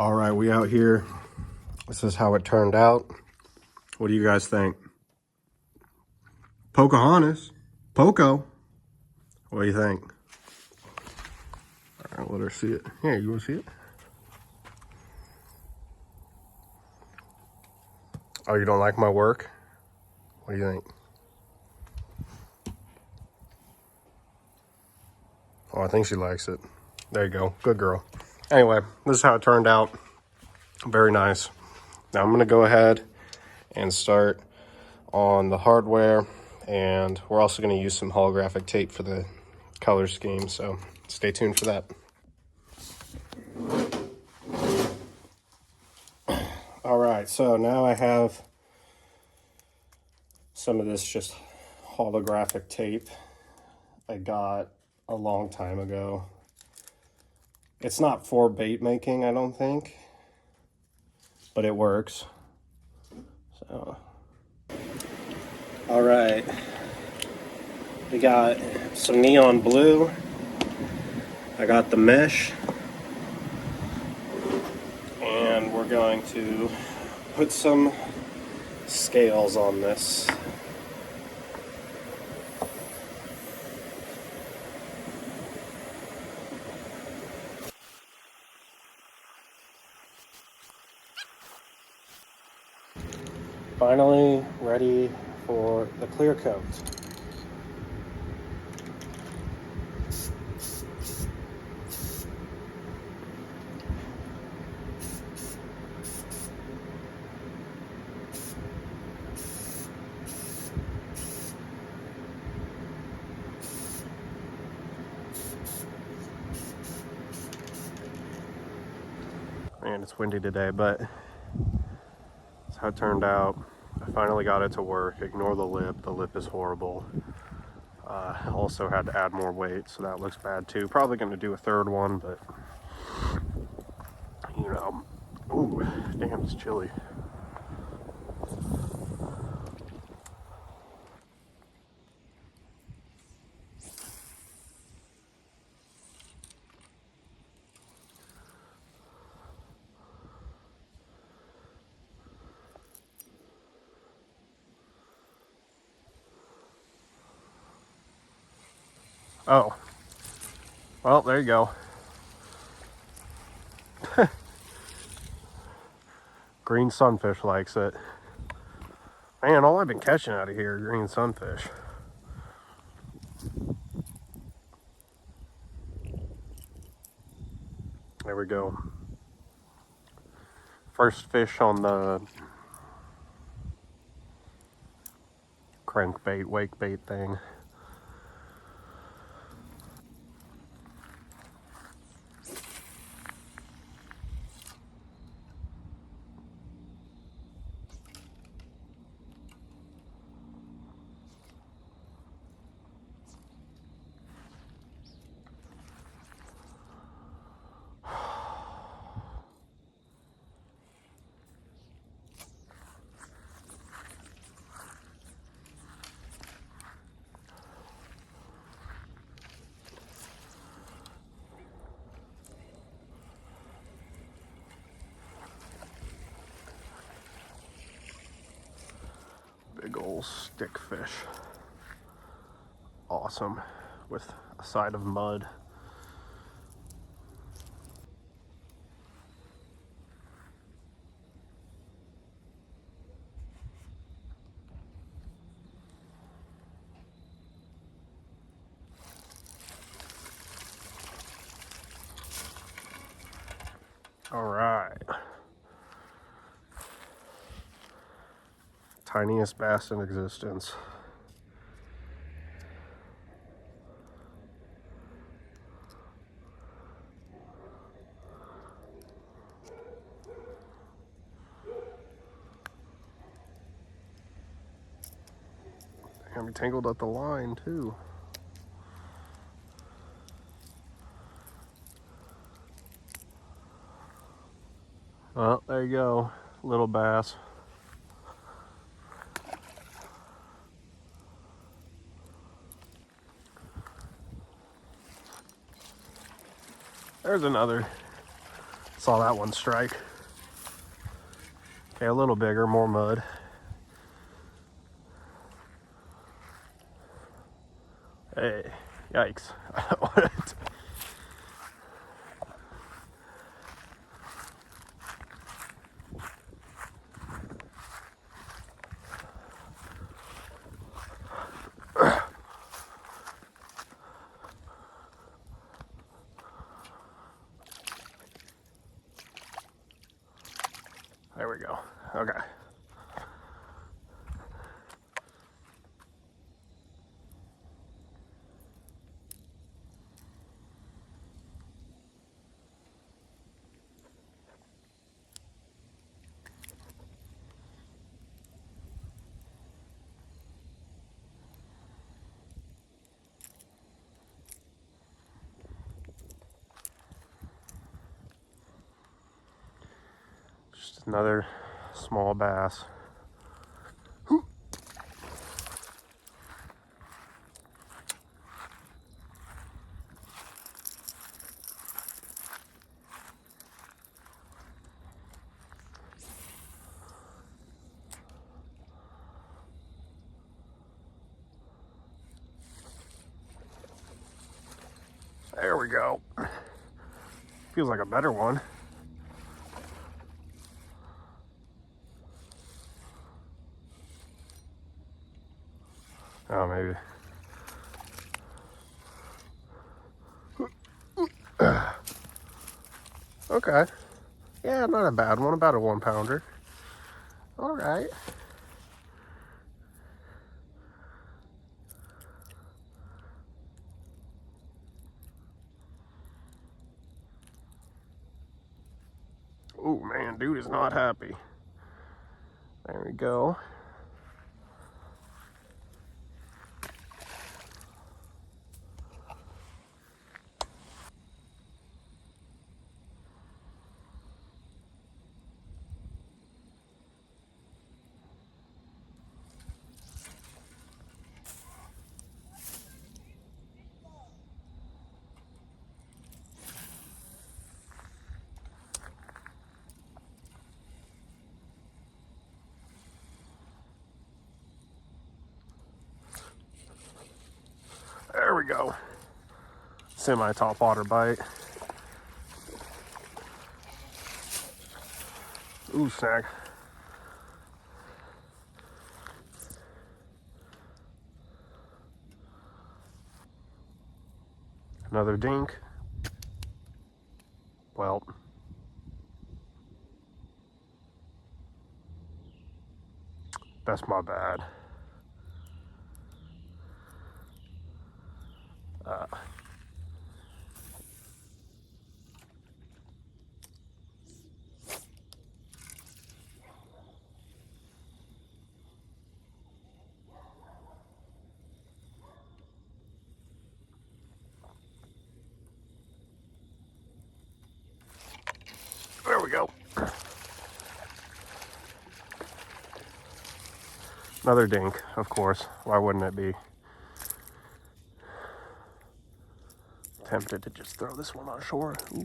All right, we out here. This is how it turned out. What do you guys think? Pocahontas. Poco. What do you think? All right, let her see it. Yeah, you want to see it? Oh, you don't like my work? What do you think? Oh, I think she likes it. There you go. Good girl. Anyway, this is how it turned out. Very nice. Now I'm going to go ahead and start on the hardware, and we're also going to use some holographic tape for the color scheme, so stay tuned for that. All right, so now I have some of this just holographic tape I got a long time ago. It's not for bait making, I don't think, but it works. So, all right, we got some neon blue. I got the mesh, and we're going to put some scales on this. Finally ready for the clear coat. Man, it's windy today, but that's how it turned out. I finally got it to work. Ignore the lip. The lip is horrible. Also had to add more weight, so that looks bad too. Probably going to do a third one, but you know. Ooh, damn, it's chilly. Oh, well, there you go. Green sunfish likes it. Man, all I've been catching out of here are green sunfish. There we go. First fish on the crankbait, wake bait thing. Big old stick fish. Awesome. With a side of mud. All right. Tiniest bass in existence. Damn, he tangled up the line too. Well, there you go, little bass. There's another. Saw that one strike. Okay, a little bigger, more mud. Hey, yikes. What? There we go. Okay. Just another small bass. There we go. Feels like a better one. Oh, maybe. Okay. Yeah, not a bad one. About a 1 pounder. All right. Oh man, dude is not happy. There we go. There we go. Semi-top water bite. Ooh, snag. Another dink. Well, that's my bad. There we go. Another dink, of course. Why wouldn't it be? Tempted to just throw this one on shore. Ooh.